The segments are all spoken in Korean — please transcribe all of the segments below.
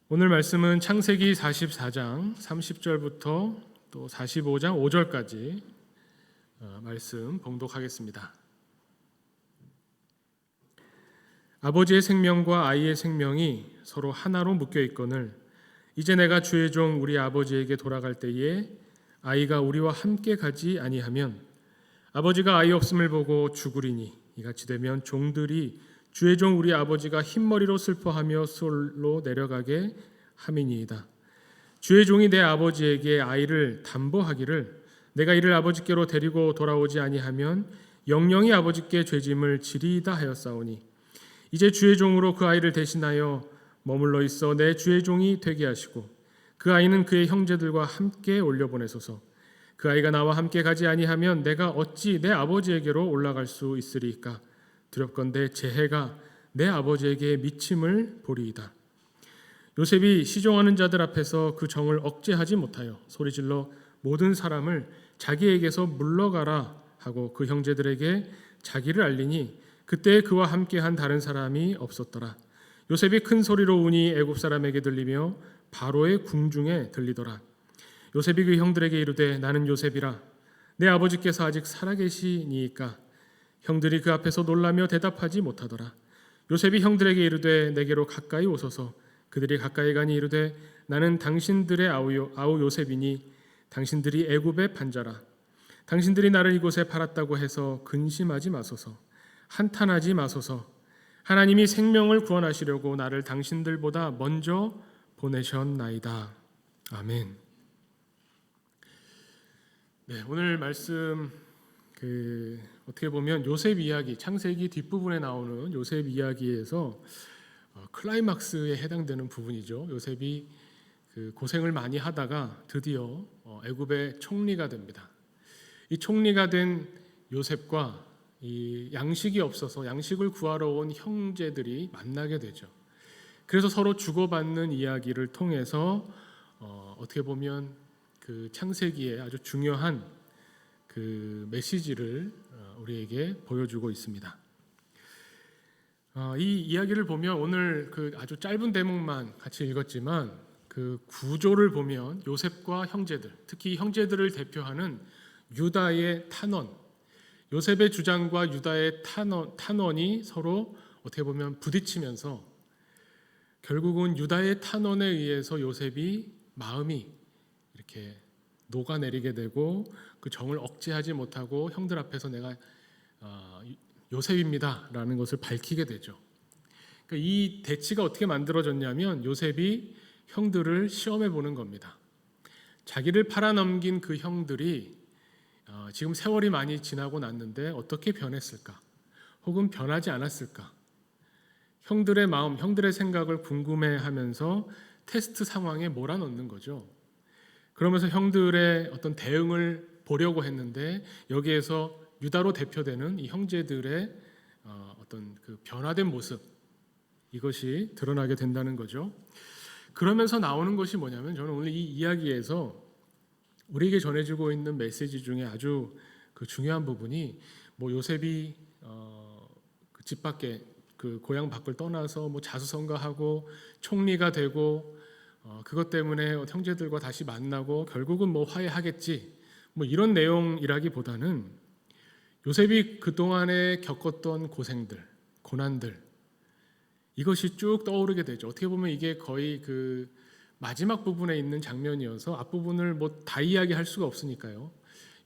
오늘 말씀은 창세기 44장 30절부터 또 45장 5절까지 말씀 봉독하겠습니다. 아버지의 생명과 아이의 생명이 서로 하나로 묶여 있거늘 이제 내가 주의 종 우리 아버지에게 돌아갈 때에 아이가 우리와 함께 가지 아니하면 아버지가 아이 없음을 보고 죽으리니 이같이 되면 종들이 주의 종 우리 아버지가 흰머리로 슬퍼하며 솔로 내려가게 함이니이다. 주의 종이 내 아버지에게 아이를 담보하기를 내가 이를 아버지께로 데리고 돌아오지 아니하면 영영이 아버지께 죄짐을 지리이다 하였사오니 이제 주의 종으로 그 아이를 대신하여 머물러 있어 내 주의 종이 되게 하시고 그 아이는 그의 형제들과 함께 올려보내소서. 그 아이가 나와 함께 가지 아니하면 내가 어찌 내 아버지에게로 올라갈 수 있으리이까? 두렵건대 재해가 내 아버지에게 미침을 보리이다. 요셉이 시종하는 자들 앞에서 그 정을 억제하지 못하여 소리질러 모든 사람을 자기에게서 물러가라 하고 그 형제들에게 자기를 알리니 그때 그와 함께한 다른 사람이 없었더라. 요셉이 큰 소리로 우니 애굽 사람에게 들리며 바로의 궁중에 들리더라. 요셉이 그 형들에게 이르되 나는 요셉이라. 내 아버지께서 아직 살아계시니이까? 형들이 그 앞에서 놀라며 대답하지 못하더라. 요셉이 형들에게 이르되 내게로 가까이 오소서. 그들이 가까이 가니 이르되 나는 당신들의 아우 요셉이니 당신들이 애굽의 반자라. 당신들이 나를 이곳에 팔았다고 해서 근심하지 마소서. 한탄하지 마소서. 하나님이 생명을 구원하시려고 나를 당신들보다 먼저 보내셨나이다. 아멘. 네, 오늘 말씀 어떻게 보면 요셉 이야기, 창세기 뒷부분에 나오는 요셉 이야기에서 클라이막스에 해당되는 부분이죠. 요셉이 고생을 많이 하다가 드디어 애굽의 총리가 됩니다. 이 총리가 된 요셉과 이 양식이 없어서 양식을 구하러 온 형제들이 만나게 되죠. 그래서 서로 주고받는 이야기를 통해서 어떻게 보면 그 창세기의 아주 중요한 그 메시지를 우리에게 보여주고 있습니다. 이 이야기를 보면 오늘 그 아주 짧은 대목만 같이 읽었지만 그 구조를 보면 요셉과 형제들, 특히 형제들을 대표하는 유다의 탄원, 요셉의 주장과 유다의 탄원이 서로 어떻게 보면 부딪히면서 결국은 유다의 탄원에 의해서 요셉이 마음이 이렇게 녹아내리게 되고 그 정을 억제하지 못하고 형들 앞에서 내가 요셉입니다라는 것을 밝히게 되죠. 그러니까 이 대치가 어떻게 만들어졌냐면 요셉이 형들을 시험해 보는 겁니다. 자기를 팔아넘긴 그 형들이 지금 세월이 많이 지나고 났는데 어떻게 변했을까? 혹은 변하지 않았을까? 형들의 마음, 형들의 생각을 궁금해하면서 테스트 상황에 몰아넣는 거죠. 그러면서 형들의 어떤 대응을 보려고 했는데 여기에서 유다로 대표되는 이 형제들의 어떤 그 변화된 모습, 이것이 드러나게 된다는 거죠. 그러면서 나오는 것이 뭐냐면 저는 오늘 이 이야기에서 우리에게 전해지고 있는 메시지 중에 아주 그 중요한 부분이 뭐 요셉이 그 집 밖에 그 고향 밖을 떠나서 뭐 자수성가하고 총리가 되고 그것 때문에 형제들과 다시 만나고 결국은 뭐 화해하겠지 뭐 이런 내용이라기보다는 요셉이 그동안에 겪었던 고생들, 고난들 이것이 쭉 떠오르게 되죠. 어떻게 보면 이게 거의 그 마지막 부분에 있는 장면이어서 앞부분을 뭐 다 이야기할 수가 없으니까요.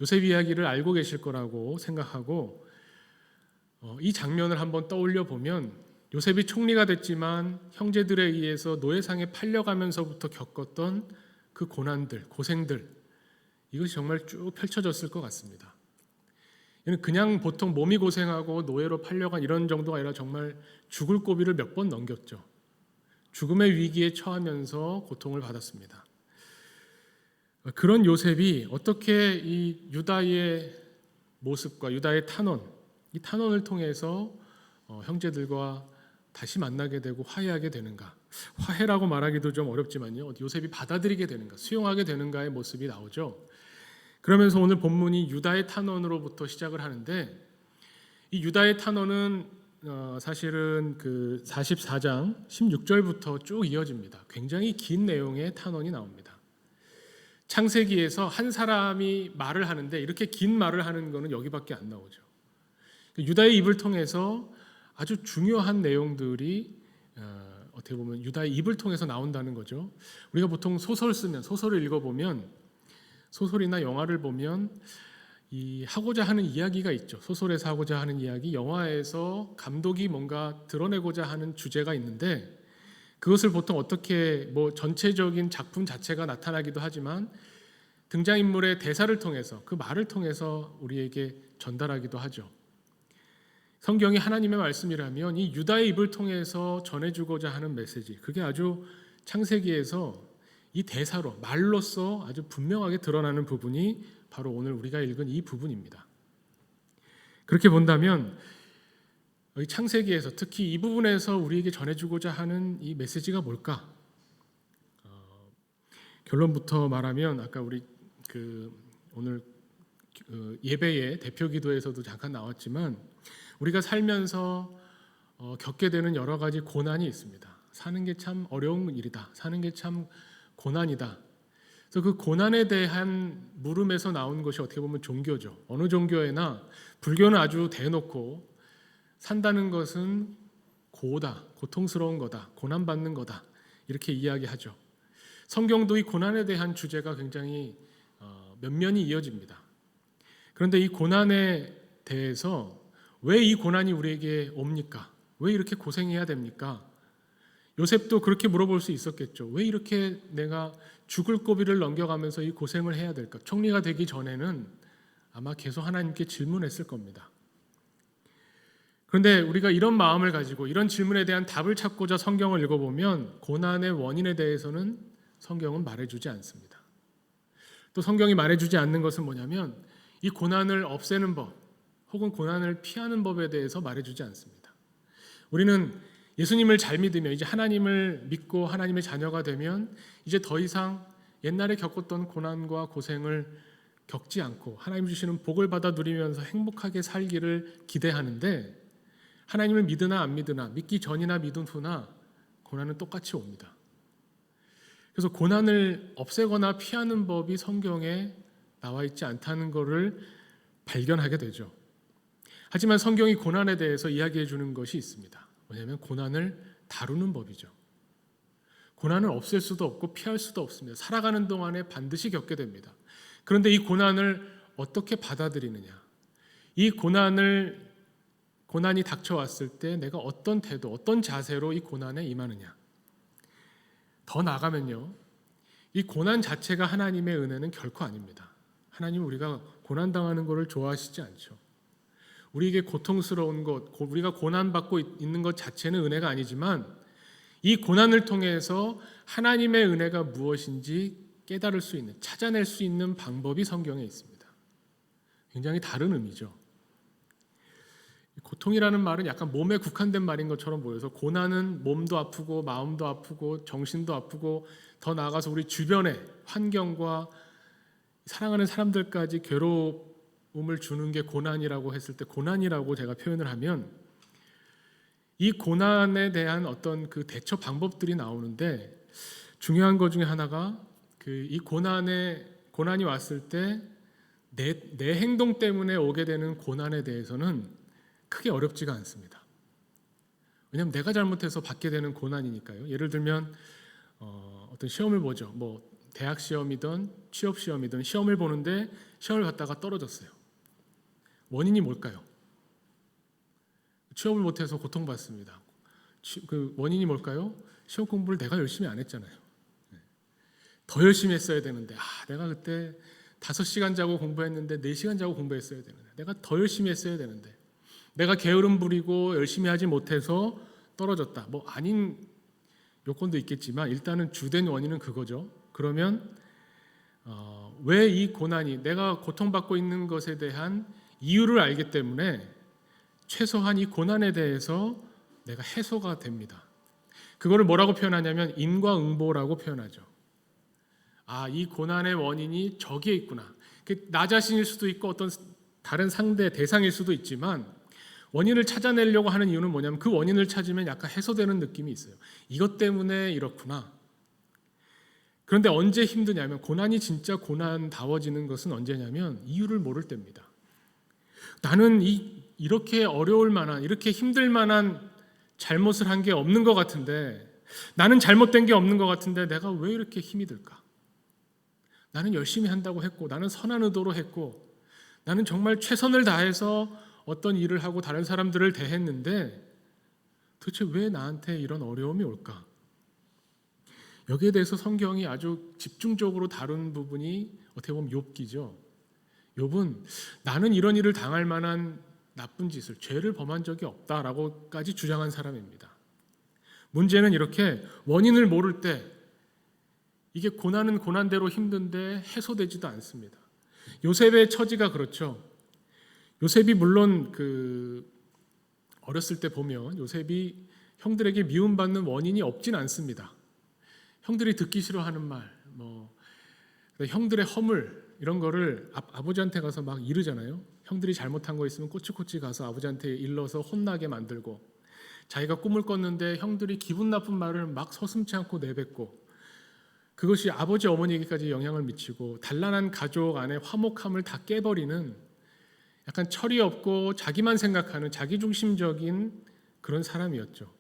요셉 이야기를 알고 계실 거라고 생각하고 이 장면을 한번 떠올려 보면 요셉이 총리가 됐지만 형제들에 의해서 노예상에 팔려가면서부터 겪었던 그 고난들, 고생들 이것이 정말 쭉 펼쳐졌을 것 같습니다. 그냥 보통 몸이 고생하고 노예로 팔려간 이런 정도가 아니라 정말 죽을 고비를 몇 번 넘겼죠. 죽음의 위기에 처하면서 고통을 받았습니다. 그런 요셉이 어떻게 이 유다의 모습과 유다의 탄원, 이 탄원을 통해서 형제들과 다시 만나게 되고 화해하게 되는가? 화해라고 말하기도 좀 어렵지만요. 요셉이 받아들이게 되는가? 수용하게 되는가의 모습이 나오죠. 그러면서 오늘 본문이 유다의 탄원으로부터 시작을 하는데 이 유다의 탄원은 사실은 그 44장 16절부터 쭉 이어집니다. 굉장히 긴 내용의 탄원이 나옵니다. 창세기에서 한 사람이 말을 하는데 이렇게 긴 말을 하는 것은 여기밖에 안 나오죠. 유다의 입을 통해서 아주 중요한 내용들이 어떻게 보면 유다의 입을 통해서 나온다는 거죠. 우리가 보통 소설 쓰면, 소설을 읽어보면, 소설이나 영화를 보면 이 하고자 하는 이야기가 있죠. 소설에서 하고자 하는 이야기, 영화에서 감독이 뭔가 드러내고자 하는 주제가 있는데, 그것을 보통 어떻게 전체적인 작품 자체가 나타나기도 하지만 등장인물의 대사를 통해서, 그 말을 통해서 우리에게 전달하기도 하죠. 성경이 하나님의 말씀이라면 이 유다의 입을 통해서 전해주고자 하는 메시지, 그게 아주 창세기에서 이 대사로, 말로써 아주 분명하게 드러나는 부분이 바로 오늘 우리가 읽은 이 부분입니다. 그렇게 본다면 이 창세기에서 특히 이 부분에서 우리에게 전해주고자 하는 이 메시지가 뭘까? 결론부터 말하면 아까 우리 오늘 예배의 대표 기도에서도 잠깐 나왔지만 우리가 살면서 겪게 되는 여러 가지 고난이 있습니다. 사는 게 참 어려운 일이다. 사는 게 참 고난이다. 그래서 그 고난에 대한 물음에서 나온 것이 어떻게 보면 종교죠. 어느 종교에나 불교는 아주 대놓고 산다는 것은 고다, 고통스러운 거다, 고난받는 거다 이렇게 이야기하죠. 성경도 이 고난에 대한 주제가 굉장히 면면이 이어집니다. 그런데 이 고난에 대해서 왜 이 고난이 우리에게 옵니까? 왜 이렇게 고생해야 됩니까? 요셉도 그렇게 물어볼 수 있었겠죠. 왜 이렇게 내가 죽을 고비를 넘겨가면서 이 고생을 해야 될까? 총리가 되기 전에는 아마 계속 하나님께 질문했을 겁니다. 그런데 우리가 이런 마음을 가지고 이런 질문에 대한 답을 찾고자 성경을 읽어보면 고난의 원인에 대해서는 성경은 말해주지 않습니다. 또 성경이 말해주지 않는 것은 뭐냐면 이 고난을 없애는 법 혹은 고난을 피하는 법에 대해서 말해주지 않습니다. 우리는 예수님을 잘 믿으면 이제 하나님을 믿고 하나님의 자녀가 되면 이제 더 이상 옛날에 겪었던 고난과 고생을 겪지 않고 하나님 주시는 복을 받아 누리면서 행복하게 살기를 기대하는데 하나님을 믿으나 안 믿으나 믿기 전이나 믿은 후나 고난은 똑같이 옵니다. 그래서 고난을 없애거나 피하는 법이 성경에 나와 있지 않다는 것을 발견하게 되죠. 하지만 성경이 고난에 대해서 이야기해 주는 것이 있습니다. 뭐냐면 고난을 다루는 법이죠. 고난을 없앨 수도 없고 피할 수도 없습니다. 살아가는 동안에 반드시 겪게 됩니다. 그런데 이 고난을 어떻게 받아들이느냐? 이 고난이 닥쳐왔을 때 내가 어떤 태도, 어떤 자세로 이 고난에 임하느냐? 더 나아가면요. 이 고난 자체가 하나님의 은혜는 결코 아닙니다. 하나님은 우리가 고난당하는 것을 좋아하시지 않죠. 우리에게 고통스러운 것, 우리가 고난받고 있는 것 자체는 은혜가 아니지만 이 고난을 통해서 하나님의 은혜가 무엇인지 깨달을 수 있는, 찾아낼 수 있는 방법이 성경에 있습니다. 굉장히 다른 의미죠. 고통이라는 말은 약간 몸에 국한된 말인 것처럼 보여서 고난은 몸도 아프고 마음도 아프고 정신도 아프고 더 나아가서 우리 주변의 환경과 사랑하는 사람들까지 괴로움을 주는 게 고난이라고 했을 때 고난이라고 제가 표현을 하면 이 고난에 대한 어떤 그 대처 방법들이 나오는데 중요한 것 중에 하나가 이 고난이 왔을 때 내 행동 때문에 오게 되는 고난에 대해서는 크게 어렵지가 않습니다. 왜냐하면 내가 잘못해서 받게 되는 고난이니까요. 예를 들면 어떤 시험을 보죠. 대학 시험이든 취업 시험이든 시험을 보는데 시험을 봤다가 떨어졌어요. 원인이 뭘까요? 취업을 못해서 고통받습니다. 그 원인이 뭘까요? 시험 공부를 내가 열심히 안 했잖아요. 더 열심히 했어야 되는데 내가 그때 5시간 자고 공부했는데 4시간 자고 공부했어야 되는데 내가 더 열심히 했어야 되는데 내가 게으름 부리고 열심히 하지 못해서 떨어졌다. 아닌 요건도 있겠지만 일단은 주된 원인은 그거죠. 그러면 왜 이 고난이 내가 고통받고 있는 것에 대한 이유를 알기 때문에 최소한 이 고난에 대해서 내가 해소가 됩니다. 그거를 뭐라고 표현하냐면 인과응보라고 표현하죠. 이 고난의 원인이 저기에 있구나. 나 자신일 수도 있고 어떤 다른 상대 대상일 수도 있지만 원인을 찾아내려고 하는 이유는 뭐냐면 그 원인을 찾으면 약간 해소되는 느낌이 있어요. 이것 때문에 이렇구나. 그런데 언제 힘드냐면 고난이 진짜 고난다워지는 것은 언제냐면 이유를 모를 때입니다. 나는 이렇게 어려울 만한, 이렇게 힘들 만한 잘못을 한 게 없는 것 같은데, 나는 잘못된 게 없는 것 같은데 내가 왜 이렇게 힘이 들까? 나는 열심히 한다고 했고, 나는 선한 의도로 했고, 나는 정말 최선을 다해서 어떤 일을 하고 다른 사람들을 대했는데 도대체 왜 나한테 이런 어려움이 올까? 여기에 대해서 성경이 아주 집중적으로 다룬 부분이 어떻게 보면 욥기죠. 욥은 나는 이런 일을 당할 만한 나쁜 짓을, 죄를 범한 적이 없다라고까지 주장한 사람입니다. 문제는 이렇게 원인을 모를 때 이게 고난은 고난대로 힘든데 해소되지도 않습니다. 요셉의 처지가 그렇죠. 요셉이 물론 어렸을 때 보면 요셉이 형들에게 미움받는 원인이 없진 않습니다. 형들이 듣기 싫어하는 말, 형들의 허물 이런 거를 아버지한테 가서 막 이르잖아요. 형들이 잘못한 거 있으면 꼬치꼬치 가서 아버지한테 일러서 혼나게 만들고, 자기가 꿈을 꿨는데 형들이 기분 나쁜 말을 막 서슴지 않고 내뱉고, 그것이 아버지 어머니에게까지 영향을 미치고 단란한 가족 안에 화목함을 다 깨버리는 약간 철이 없고 자기만 생각하는 자기중심적인 그런 사람이었죠.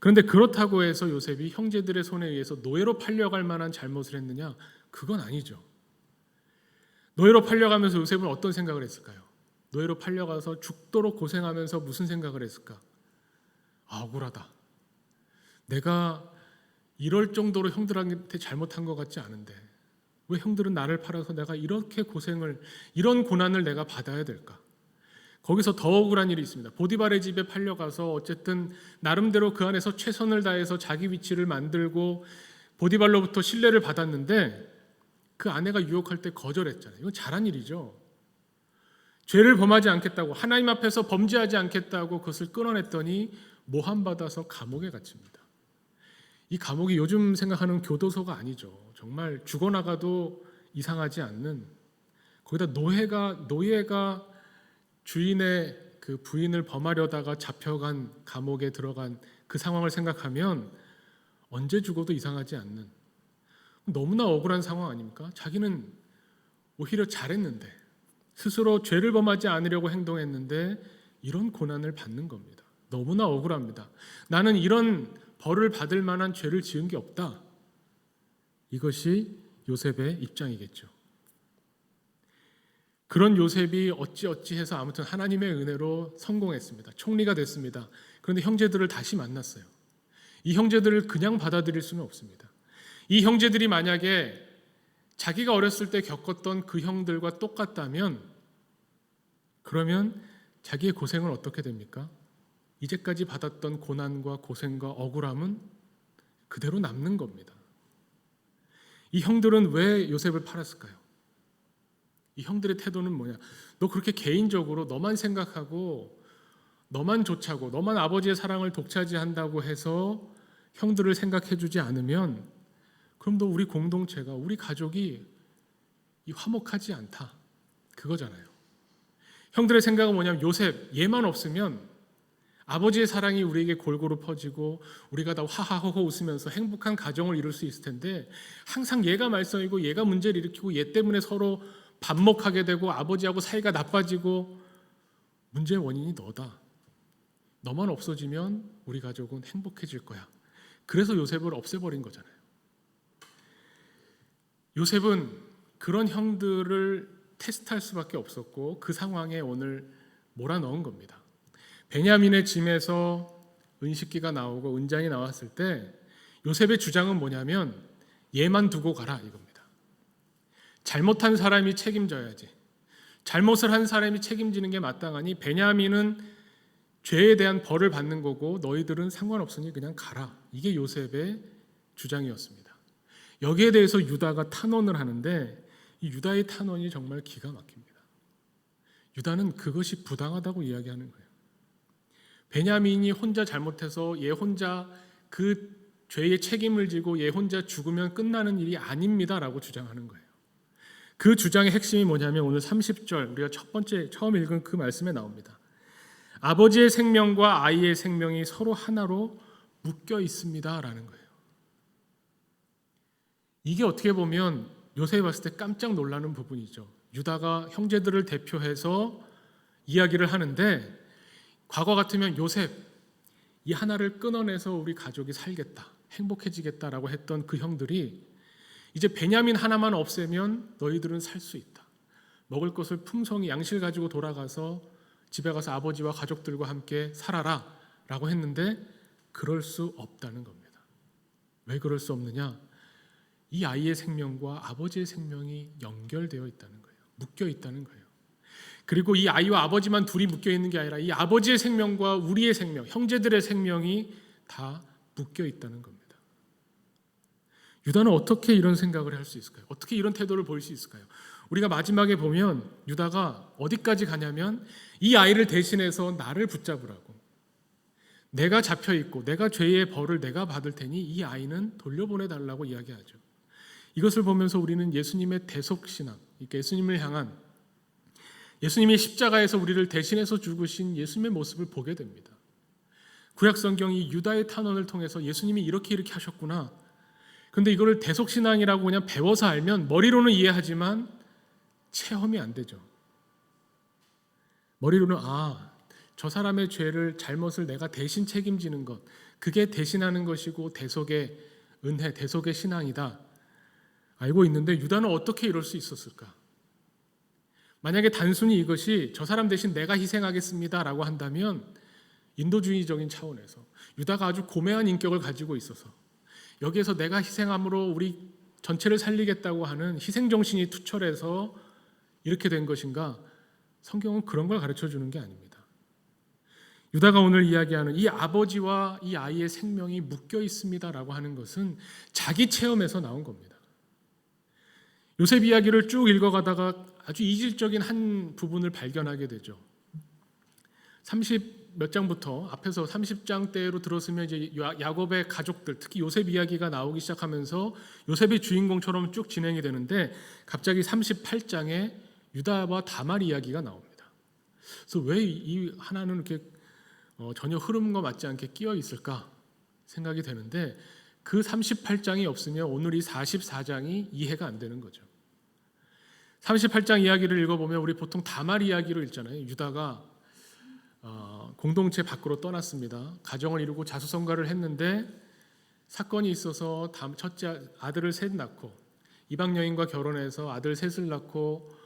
그런데 그렇다고 해서 요셉이 형제들의 손에 의해서 노예로 팔려갈 만한 잘못을 했느냐? 그건 아니죠. 노예로 팔려가면서 요셉은 어떤 생각을 했을까요? 노예로 팔려가서 죽도록 고생하면서 무슨 생각을 했을까? 억울하다. 내가 이럴 정도로 형들한테 잘못한 것 같지 않은데 왜 형들은 나를 팔아서 내가 이렇게 고생을, 이런 고난을 내가 받아야 될까? 거기서 더 억울한 일이 있습니다. 보디발의 집에 팔려가서 어쨌든 나름대로 그 안에서 최선을 다해서 자기 위치를 만들고 보디발로부터 신뢰를 받았는데 그 아내가 유혹할 때 거절했잖아요. 이건 잘한 일이죠. 죄를 범하지 않겠다고, 하나님 앞에서 범죄하지 않겠다고 그것을 끊어냈더니 모함받아서 감옥에 갇힙니다. 이 감옥이 요즘 생각하는 교도소가 아니죠. 정말 죽어나가도 이상하지 않는, 거기다 노예가 주인의 그 부인을 범하려다가 잡혀간 감옥에 들어간 그 상황을 생각하면 언제 죽어도 이상하지 않는, 너무나 억울한 상황 아닙니까? 자기는 오히려 잘했는데, 스스로 죄를 범하지 않으려고 행동했는데 이런 고난을 받는 겁니다. 너무나 억울합니다. 나는 이런 벌을 받을 만한 죄를 지은 게 없다. 이것이 요셉의 입장이겠죠. 그런 요셉이 어찌해서 아무튼 하나님의 은혜로 성공했습니다. 총리가 됐습니다. 그런데 형제들을 다시 만났어요. 이 형제들을 그냥 받아들일 수는 없습니다. 이 형제들이 만약에 자기가 어렸을 때 겪었던 그 형들과 똑같다면 그러면 자기의 고생은 어떻게 됩니까? 이제까지 받았던 고난과 고생과 억울함은 그대로 남는 겁니다. 이 형들은 왜 요셉을 팔았을까요? 이 형들의 태도는 뭐냐? 너 그렇게 개인적으로 너만 생각하고 너만 좋자고 너만 아버지의 사랑을 독차지한다고 해서 형들을 생각해주지 않으면 그럼 너 우리 공동체가, 우리 가족이 화목하지 않다. 그거잖아요. 형들의 생각은 뭐냐면 요셉 얘만 없으면 아버지의 사랑이 우리에게 골고루 퍼지고 우리가 다 하하호호 웃으면서 행복한 가정을 이룰 수 있을 텐데 항상 얘가 말썽이고 얘가 문제를 일으키고 얘 때문에 서로 반목하게 되고 아버지하고 사이가 나빠지고 문제의 원인이 너다. 너만 없어지면 우리 가족은 행복해질 거야. 그래서 요셉을 없애버린 거잖아요. 요셉은 그런 형들을 테스트할 수밖에 없었고 그 상황에 오늘 몰아넣은 겁니다. 베냐민의 짐에서 은식기가 나오고 은장이 나왔을 때 요셉의 주장은 뭐냐면 얘만 두고 가라 이겁니다. 잘못한 사람이 책임져야지. 잘못을 한 사람이 책임지는 게 마땅하니 베냐민은 죄에 대한 벌을 받는 거고 너희들은 상관없으니 그냥 가라. 이게 요셉의 주장이었습니다. 여기에 대해서 유다가 탄원을 하는데 이 유다의 탄원이 정말 기가 막힙니다. 유다는 그것이 부당하다고 이야기하는 거예요. 베냐민이 혼자 잘못해서 얘 혼자 그 죄의 책임을 지고 얘 혼자 죽으면 끝나는 일이 아닙니다라고 주장하는 거예요. 그 주장의 핵심이 뭐냐면 오늘 30절 우리가 처음 읽은 그 말씀에 나옵니다. 아버지의 생명과 아이의 생명이 서로 하나로 묶여 있습니다라는 거예요. 이게 어떻게 보면 요셉이 봤을 때 깜짝 놀라는 부분이죠. 유다가 형제들을 대표해서 이야기를 하는데 과거 같으면 요셉 이 하나를 끊어내서 우리 가족이 살겠다, 행복해지겠다라고 했던 그 형들이 이제 베냐민 하나만 없애면 너희들은 살 수 있다. 먹을 것을 풍성히 양실 가지고 돌아가서 집에 가서 아버지와 가족들과 함께 살아라 라고 했는데 그럴 수 없다는 겁니다. 왜 그럴 수 없느냐? 이 아이의 생명과 아버지의 생명이 연결되어 있다는 거예요. 묶여 있다는 거예요. 그리고 이 아이와 아버지만 둘이 묶여 있는 게 아니라 이 아버지의 생명과 우리의 생명, 형제들의 생명이 다 묶여 있다는 겁니다. 유다는 어떻게 이런 생각을 할 수 있을까요? 어떻게 이런 태도를 보일 수 있을까요? 우리가 마지막에 보면 유다가 어디까지 가냐면 이 아이를 대신해서 나를 붙잡으라고, 내가 잡혀 있고 내가 죄의 벌을 내가 받을 테니 이 아이는 돌려보내달라고 이야기하죠. 이것을 보면서 우리는 예수님의 대속신앙, 그러니까 예수님을 향한, 예수님이 십자가에서 우리를 대신해서 죽으신 예수님의 모습을 보게 됩니다. 구약성경이 유다의 탄원을 통해서 예수님이 이렇게 하셨구나. 그런데 이거를 대속신앙이라고 그냥 배워서 알면 머리로는 이해하지만 체험이 안 되죠. 머리로는 저 사람의 죄를, 잘못을 내가 대신 책임지는 것, 그게 대신하는 것이고 대속의 은혜, 대속의 신앙이다 알고 있는데 유다는 어떻게 이럴 수 있었을까? 만약에 단순히 이것이 저 사람 대신 내가 희생하겠습니다라고 한다면 인도주의적인 차원에서 유다가 아주 고매한 인격을 가지고 있어서 여기에서 내가 희생함으로 우리 전체를 살리겠다고 하는 희생정신이 투철해서 이렇게 된 것인가? 성경은 그런 걸 가르쳐주는 게 아닙니다. 유다가 오늘 이야기하는 이 아버지와 이 아이의 생명이 묶여 있습니다라고 하는 것은 자기 체험에서 나온 겁니다. 요셉 이야기를 쭉 읽어가다가 아주 이질적인 한 부분을 발견하게 되죠. 30 몇 장부터 앞에서 30장 때로 들었으면 이제 야곱의 가족들, 특히 요셉 이야기가 나오기 시작하면서 요셉이 주인공처럼 쭉 진행이 되는데 갑자기 38장에 유다와 다말 이야기가 나옵니다. 그래서 왜 이 하나는 이렇게 전혀 흐름과 맞지 않게 끼어 있을까 생각이 되는데 그 38장이 없으면 오늘 이 44장이 이해가 안 되는 거죠. 38장 이야기를 읽어보면 우리 보통 다말 이야기로 읽잖아요. 유다가 공동체 밖으로 떠났습니다. 가정을 이루고 자수성가를 했는데 사건이 있어서 첫째 아들을 셋 낳고 이방 여인과 결혼해서 아들 셋을 낳고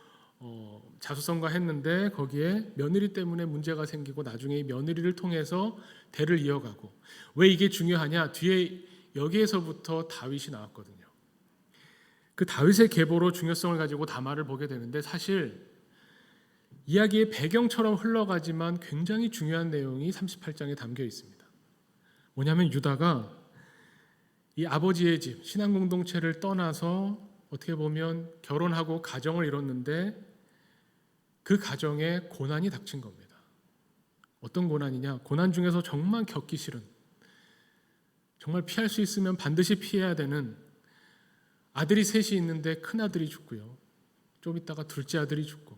자수성가 했는데 거기에 며느리 때문에 문제가 생기고 나중에 이 며느리를 통해서 대를 이어가고, 왜 이게 중요하냐? 뒤에 여기에서부터 다윗이 나왔거든요. 그 다윗의 계보로 중요성을 가지고 다말을 보게 되는데 사실 이야기의 배경처럼 흘러가지만 굉장히 중요한 내용이 38장에 담겨 있습니다. 뭐냐면 유다가 이 아버지의 집, 신앙 공동체를 떠나서 어떻게 보면 결혼하고 가정을 이뤘는데 그 가정에 고난이 닥친 겁니다. 어떤 고난이냐? 고난 중에서 정말 겪기 싫은, 정말 피할 수 있으면 반드시 피해야 되는, 아들이 셋이 있는데 큰아들이 죽고요. 좀 있다가 둘째 아들이 죽고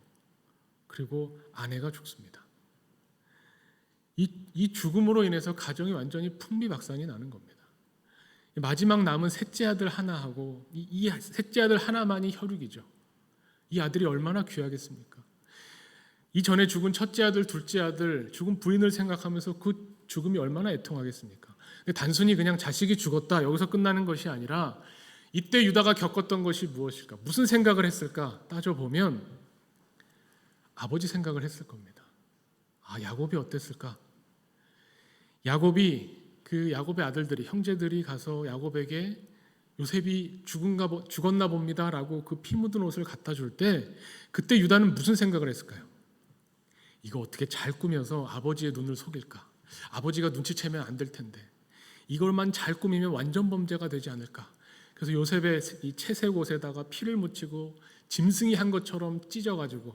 그리고 아내가 죽습니다. 이 죽음으로 인해서 가정이 완전히 풍비박산이 나는 겁니다. 마지막 남은 셋째 아들 하나하고 이 셋째 아들 하나만이 혈육이죠. 이 아들이 얼마나 귀하겠습니까? 이전에 죽은 첫째 아들, 둘째 아들, 죽은 부인을 생각하면서 그 죽음이 얼마나 애통하겠습니까? 단순히 그냥 자식이 죽었다 여기서 끝나는 것이 아니라 이때 유다가 겪었던 것이 무엇일까? 무슨 생각을 했을까? 따져보면 아버지 생각을 했을 겁니다. 야곱이 어땠을까? 야곱의 아들들이, 형제들이 가서 야곱에게 요셉이 죽었나 봅니다라고 그 피 묻은 옷을 갖다 줄 때 그때 유다는 무슨 생각을 했을까요? 이거 어떻게 잘 꾸며서 아버지의 눈을 속일까? 아버지가 눈치채면 안 될 텐데 이걸만 잘 꾸미면 완전 범죄가 되지 않을까? 그래서 요셉의 이 채색 옷에다가 피를 묻히고 짐승이 한 것처럼 찢어가지고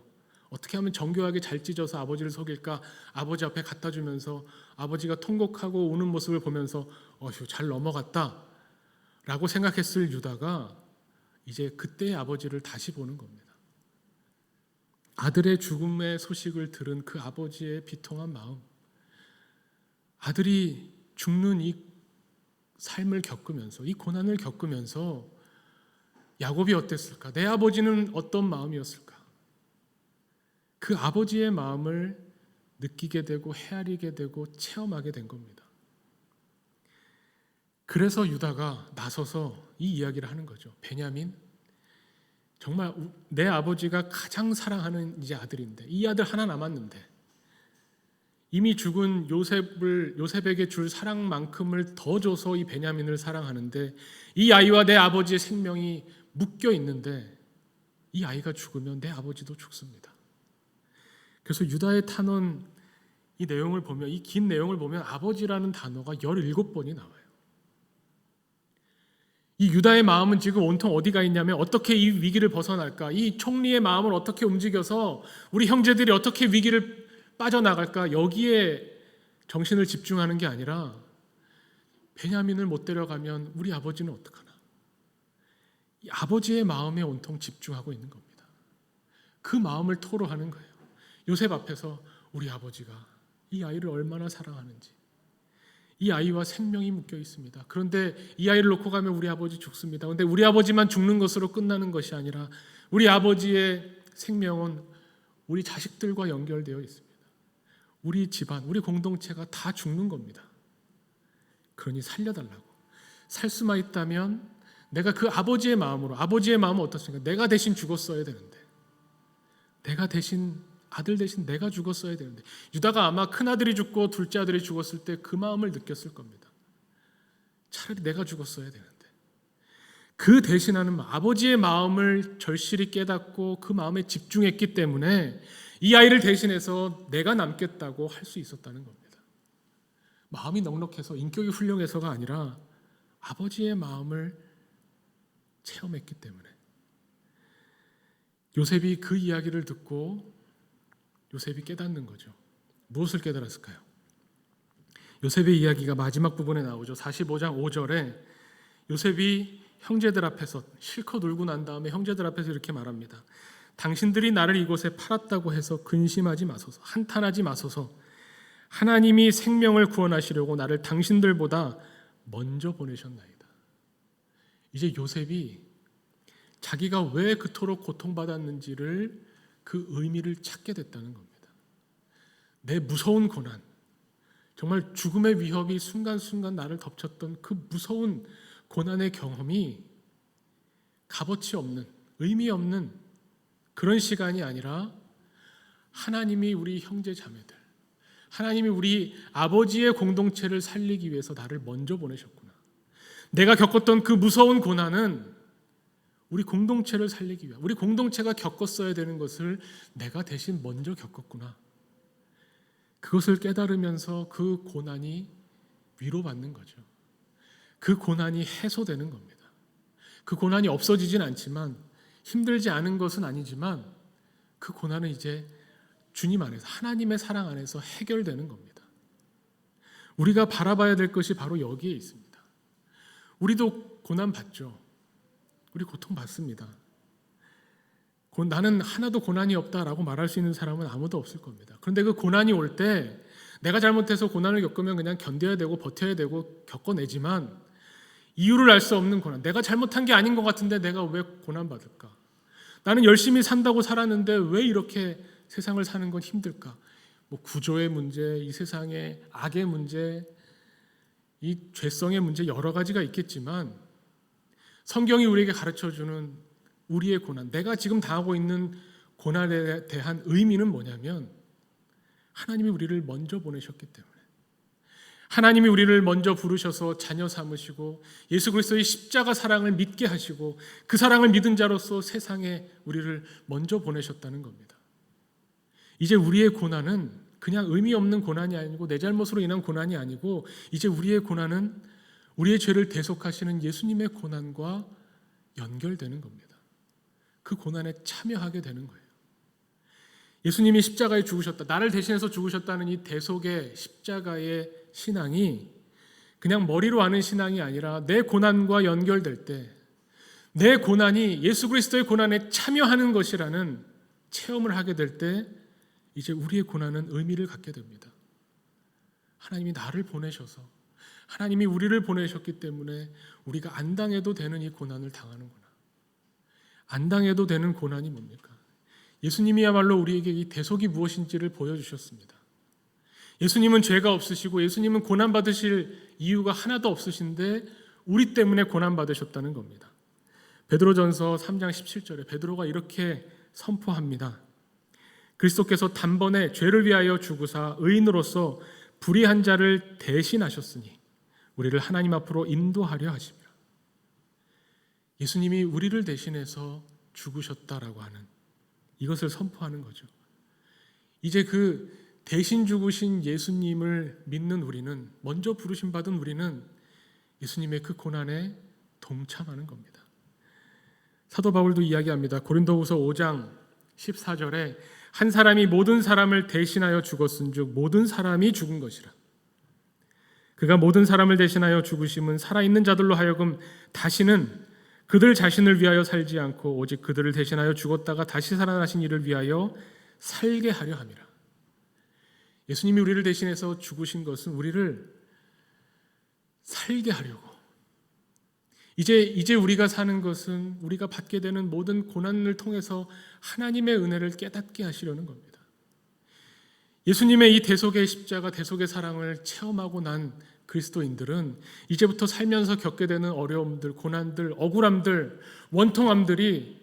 어떻게 하면 정교하게 잘 찢어서 아버지를 속일까? 아버지 앞에 갖다 주면서 아버지가 통곡하고 우는 모습을 보면서 잘 넘어갔다 라고 생각했을 유다가 이제 그때의 아버지를 다시 보는 겁니다. 아들의 죽음의 소식을 들은 그 아버지의 비통한 마음, 아들이 죽는 이 삶을 겪으면서, 이 고난을 겪으면서 야곱이 어땠을까? 내 아버지는 어떤 마음이었을까? 그 아버지의 마음을 느끼게 되고 헤아리게 되고 체험하게 된 겁니다. 그래서 유다가 나서서 이 이야기를 하는 거죠. 베냐민, 정말 내 아버지가 가장 사랑하는 이제 아들인데, 이 아들 하나 남았는데 이미 죽은 요셉에게 줄 사랑만큼을 더 줘서 이 베냐민을 사랑하는데, 이 아이와 내 아버지의 생명이 묶여 있는데 이 아이가 죽으면 내 아버지도 죽습니다. 그래서 유다의 탄원, 이 내용을 보면, 이 긴 내용을 보면 아버지라는 단어가 17번이 나와요. 이 유다의 마음은 지금 온통 어디가 있냐면, 어떻게 이 위기를 벗어날까? 이 총리의 마음을 어떻게 움직여서 우리 형제들이 어떻게 위기를 빠져나갈까? 여기에 정신을 집중하는 게 아니라, 베냐민을 못 데려가면 우리 아버지는 어떡하나? 이 아버지의 마음에 온통 집중하고 있는 겁니다. 그 마음을 토로하는 거예요. 요셉 앞에서 우리 아버지가 이 아이를 얼마나 사랑하는지, 이 아이와 생명이 묶여 있습니다. 그런데 이 아이를 놓고 가면 우리 아버지 죽습니다. 그런데 우리 아버지만 죽는 것으로 끝나는 것이 아니라 우리 아버지의 생명은 우리 자식들과 연결되어 있습니다. 우리 집안, 우리 공동체가 다 죽는 겁니다. 그러니 살려달라고. 살 수만 있다면 내가 그 아버지의 마음으로, 아버지의 마음은 어떻습니까? 내가 대신 죽었어야 되는데, 내가 대신, 아들 대신 내가 죽었어야 되는데, 유다가 아마 큰아들이 죽고 둘째 아들이 죽었을 때 그 마음을 느꼈을 겁니다. 차라리 내가 죽었어야 되는데. 그 대신하는 아버지의 마음을 절실히 깨닫고 그 마음에 집중했기 때문에 이 아이를 대신해서 내가 남겠다고 할 수 있었다는 겁니다. 마음이 넉넉해서, 인격이 훌륭해서가 아니라 아버지의 마음을 체험했기 때문에. 요셉이 그 이야기를 듣고 요셉이 깨닫는 거죠. 무엇을 깨달았을까요? 요셉의 이야기가 마지막 부분에 나오죠. 45장 5절에 요셉이 형제들 앞에서 실컷 울고 난 다음에 형제들 앞에서 이렇게 말합니다. 당신들이 나를 이곳에 팔았다고 해서 근심하지 마소서, 한탄하지 마소서. 하나님이 생명을 구원하시려고 나를 당신들보다 먼저 보내셨나이다. 이제 요셉이 자기가 왜 그토록 고통받았는지를, 그 의미를 찾게 됐다는 겁니다. 내 무서운 고난, 정말 죽음의 위협이 순간순간 나를 덮쳤던 그 무서운 고난의 경험이 값어치 없는, 의미 없는 그런 시간이 아니라, 하나님이 우리 형제 자매들, 하나님이 우리 아버지의 공동체를 살리기 위해서 나를 먼저 보내셨구나. 내가 겪었던 그 무서운 고난은 우리 공동체를 살리기 위해, 우리 공동체가 겪었어야 되는 것을 내가 대신 먼저 겪었구나. 그것을 깨달으면서 그 고난이 위로받는 거죠. 그 고난이 해소되는 겁니다. 그 고난이 없어지진 않지만, 힘들지 않은 것은 아니지만, 그 고난은 이제 주님 안에서, 하나님의 사랑 안에서 해결되는 겁니다. 우리가 바라봐야 될 것이 바로 여기에 있습니다. 우리도 고난 받죠. 우리 고통 받습니다. 나는 하나도 고난이 없다라고 말할 수 있는 사람은 아무도 없을 겁니다. 그런데 그 고난이 올 때 내가 잘못해서 고난을 겪으면 그냥 견뎌야 되고 버텨야 되고 겪어내지만, 이유를 알 수 없는 고난, 내가 잘못한 게 아닌 것 같은데 내가 왜 고난받을까? 나는 열심히 산다고 살았는데 왜 이렇게 세상을 사는 건 힘들까? 구조의 문제, 이 세상의 악의 문제, 이 죄성의 문제, 여러 가지가 있겠지만, 성경이 우리에게 가르쳐주는 우리의 고난, 내가 지금 당하고 있는 고난에 대한 의미는 뭐냐면, 하나님이 우리를 먼저 보내셨기 때문에, 하나님이 우리를 먼저 부르셔서 자녀 삼으시고 예수 그리스도의 십자가 사랑을 믿게 하시고 그 사랑을 믿은 자로서 세상에 우리를 먼저 보내셨다는 겁니다. 이제 우리의 고난은 그냥 의미 없는 고난이 아니고, 내 잘못으로 인한 고난이 아니고, 이제 우리의 고난은 우리의 죄를 대속하시는 예수님의 고난과 연결되는 겁니다. 그 고난에 참여하게 되는 거예요. 예수님이 십자가에 죽으셨다, 나를 대신해서 죽으셨다는 이 대속의 십자가의 신앙이 그냥 머리로 아는 신앙이 아니라, 내 고난과 연결될 때, 내 고난이 예수 그리스도의 고난에 참여하는 것이라는 체험을 하게 될 때, 이제 우리의 고난은 의미를 갖게 됩니다. 하나님이 나를 보내셔서 하나님이 우리를 보내셨기 때문에 우리가 안 당해도 되는 이 고난을 당하는구나. 안 당해도 되는 고난이 뭡니까? 예수님이야말로 우리에게 이 대속이 무엇인지를 보여주셨습니다. 예수님은 죄가 없으시고 예수님은 고난받으실 이유가 하나도 없으신데 우리 때문에 고난받으셨다는 겁니다. 베드로전서 3장 17절에 베드로가 이렇게 선포합니다. 그리스도께서 단번에 죄를 위하여 죽으사 의인으로서 불의한 자를 대신하셨으니 우리를 하나님 앞으로 인도하려 하심이라. 예수님이 우리를 대신해서 죽으셨다라고 하는 이것을 선포하는 거죠. 이제 그 대신 죽으신 예수님을 믿는 우리는, 먼저 부르심 받은 우리는 예수님의 그 고난에 동참하는 겁니다. 사도 바울도 이야기합니다. 고린도후서 5장 14절에 한 사람이 모든 사람을 대신하여 죽었은즉 모든 사람이 죽은 것이라. 그가 모든 사람을 대신하여 죽으심은 살아있는 자들로 하여금 다시는 그들 자신을 위하여 살지 않고 오직 그들을 대신하여 죽었다가 다시 살아나신 이를 위하여 살게 하려 함이라. 예수님이 우리를 대신해서 죽으신 것은 우리를 살게 하려고, 이제 우리가 사는 것은 우리가 받게 되는 모든 고난을 통해서 하나님의 은혜를 깨닫게 하시려는 겁니다. 예수님의 이 대속의 십자가, 대속의 사랑을 체험하고 난 그리스도인들은 이제부터 살면서 겪게 되는 어려움들, 고난들, 억울함들, 원통함들이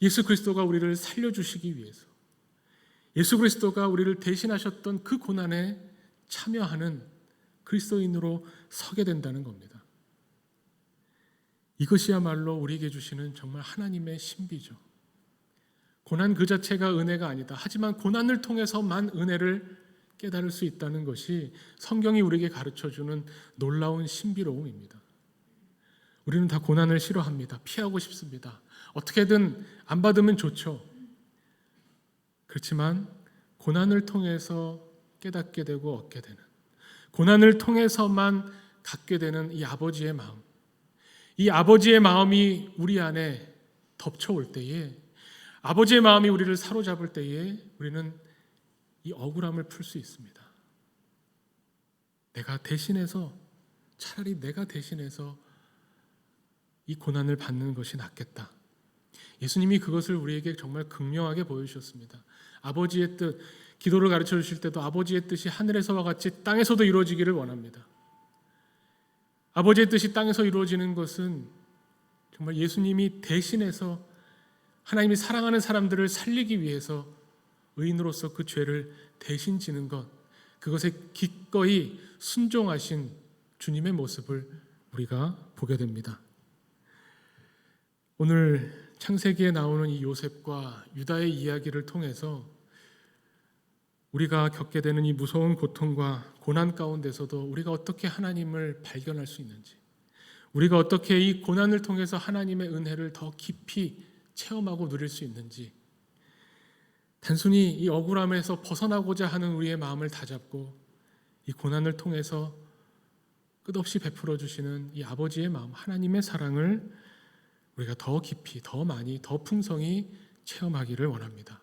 예수 그리스도가 우리를 살려주시기 위해서, 예수 그리스도가 우리를 대신하셨던 그 고난에 참여하는 그리스도인으로 서게 된다는 겁니다. 이것이야말로 우리에게 주시는 정말 하나님의 신비죠. 고난 그 자체가 은혜가 아니다. 하지만 고난을 통해서만 은혜를 깨달을 수 있다는 것이 성경이 우리에게 가르쳐주는 놀라운 신비로움입니다. 우리는 다 고난을 싫어합니다. 피하고 싶습니다. 어떻게든 안 받으면 좋죠. 그렇지만 고난을 통해서 깨닫게 되고 얻게 되는, 고난을 통해서만 갖게 되는 이 아버지의 마음, 이 아버지의 마음이 우리 안에 덮쳐올 때에, 아버지의 마음이 우리를 사로잡을 때에 우리는 이 억울함을 풀 수 있습니다. 차라리 내가 대신해서 이 고난을 받는 것이 낫겠다. 예수님이 그것을 우리에게 정말 극명하게 보여주셨습니다. 아버지의 뜻, 기도를 가르쳐 주실 때도 아버지의 뜻이 하늘에서와 같이 땅에서도 이루어지기를 원합니다. 아버지의 뜻이 땅에서 이루어지는 것은 정말 예수님이 대신해서 하나님이 사랑하는 사람들을 살리기 위해서 의인으로서 그 죄를 대신 지는 것, 그것에 기꺼이 순종하신 주님의 모습을 우리가 보게 됩니다. 오늘 창세기에 나오는 이 요셉과 유다의 이야기를 통해서 우리가 겪게 되는 이 무서운 고통과 고난 가운데서도 우리가 어떻게 하나님을 발견할 수 있는지, 우리가 어떻게 이 고난을 통해서 하나님의 은혜를 더 깊이 체험하고 누릴 수 있는지, 단순히 이 억울함에서 벗어나고자 하는 우리의 마음을 다잡고 이 고난을 통해서 끝없이 베풀어 주시는 이 아버지의 마음, 하나님의 사랑을 우리가 더 깊이, 더 많이, 더 풍성히 체험하기를 원합니다.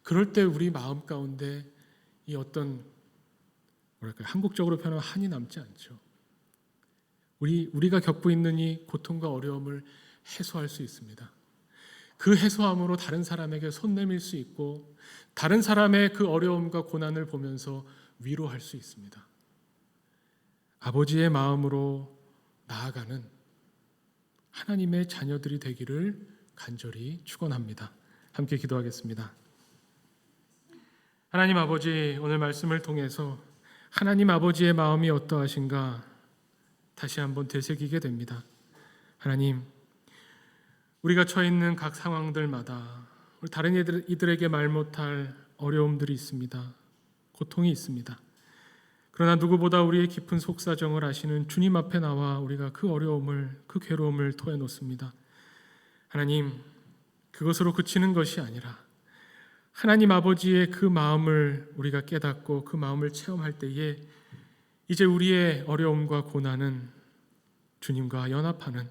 그럴 때 우리 마음 가운데 이 어떤 한국적으로 표현하면 한이 남지 않죠. 우리가 겪고 있는 이 고통과 어려움을 해소할 수 있습니다. 그 해소함으로 다른 사람에게 손 내밀 수 있고 다른 사람의 그 어려움과 고난을 보면서 위로할 수 있습니다. 아버지의 마음으로 나아가는 하나님의 자녀들이 되기를 간절히 축원합니다. 함께 기도하겠습니다. 하나님 아버지, 오늘 말씀을 통해서 하나님 아버지의 마음이 어떠하신가 다시 한번 되새기게 됩니다. 하나님, 우리가 처해 있는 각 상황들마다 다른 이들에게 말 못할 어려움들이 있습니다. 고통이 있습니다. 그러나 누구보다 우리의 깊은 속사정을 아시는 주님 앞에 나와 우리가 그 어려움을, 그 괴로움을 토해놓습니다. 하나님, 그것으로 그치는 것이 아니라 하나님 아버지의 그 마음을 우리가 깨닫고 그 마음을 체험할 때에 이제 우리의 어려움과 고난은 주님과 연합하는,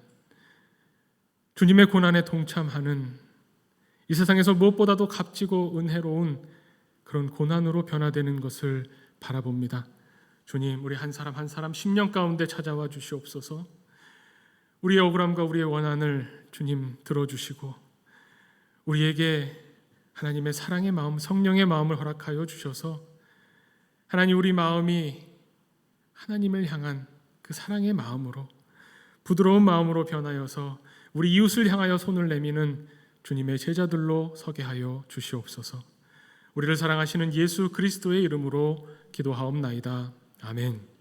주님의 고난에 동참하는, 이 세상에서 무엇보다도 값지고 은혜로운 그런 고난으로 변화되는 것을 바라봅니다. 주님, 우리 한 사람 한 사람 심령 가운데 찾아와 주시옵소서. 우리의 억울함과 우리의 원한을 주님 들어주시고 우리에게 하나님의 사랑의 마음, 성령의 마음을 허락하여 주셔서 하나님, 우리 마음이 하나님을 향한 그 사랑의 마음으로, 부드러운 마음으로 변하여서 우리 이웃을 향하여 손을 내미는 주님의 제자들로 서게 하여 주시옵소서. 우리를 사랑하시는 예수 그리스도의 이름으로 기도하옵나이다. 아멘.